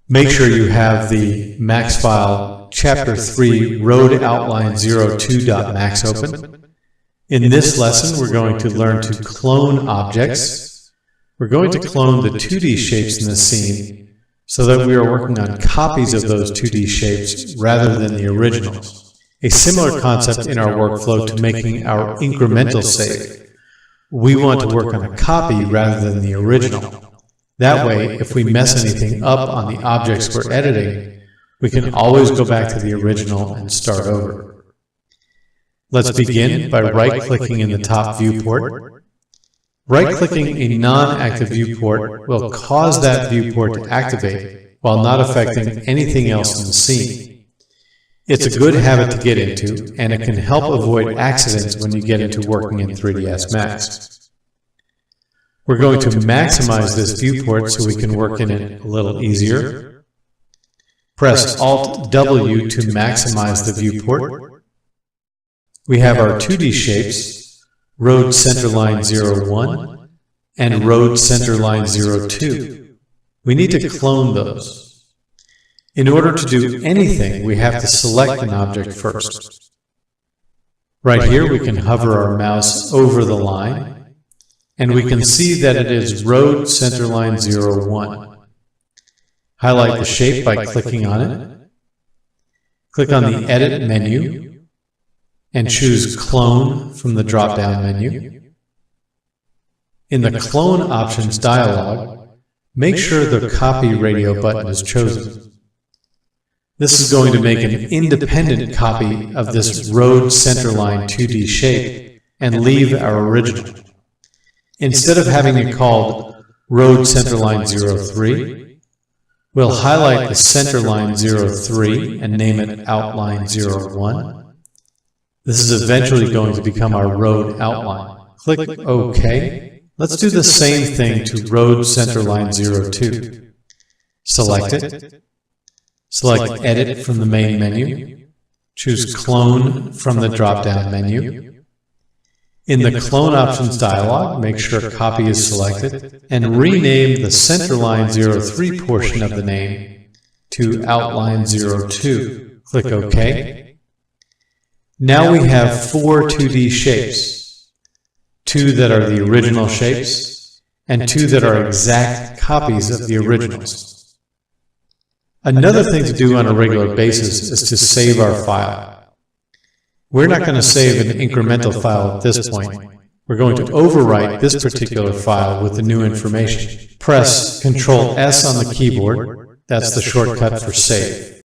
Make sure you have the max file chapter 3 road outline 02.max open. In this lesson, we're going to learn to clone objects. We're going to clone the 2D shapes in the scene so that we are working on copies of those 2D shapes rather than the originals. A similar concept in our workflow to making our incremental save. We want to work on a copy rather than the original. That way, if we mess anything up on the objects we're editing, we can always go back to the original and start over. Let's begin by right-clicking in the top viewport. Right-clicking a non-active viewport will cause that viewport to activate while not affecting anything else in the scene. It's a good habit to get into, and it can help avoid accidents when you get into working in 3ds Max. We're going to maximize this viewport so we can work in it a little easier. Press Alt-W to maximize the viewport. We have our 2D shapes, Road Centerline 01 and Road Centerline 02. We need to clone those. In order to do anything, we have to select an object first. Right here, we can hover our mouse over the line, and we can see that it is Road Centerline 01. Highlight the shape by clicking on it. Click on the Edit menu and choose Clone from the drop-down menu. In the Clone Options dialog, make sure the Copy Radio button is chosen. This is going to make an independent copy of this Road Centerline 2D shape and leave our original. Instead of having it called Road Centerline 03, we'll highlight the Centerline 03 and name it Outline 01. This is eventually going to become our road outline. Click OK. Let's do the same thing to Road Centerline 02. Select it. Select Edit from the main menu. Choose Clone from the drop-down menu. In the Clone Options dialog, make sure Copy is selected, and rename the Centerline 03 portion of the name to Outline 02. Click OK. Now we have 4 2D shapes, 2 that are the original shapes, and 2 that are exact copies of the originals. Another thing to do on a regular basis is to save our file. We're not going to save an incremental file at this point. We're going to overwrite this particular file with the new information. Press Ctrl-S on the keyboard. That's the shortcut for save.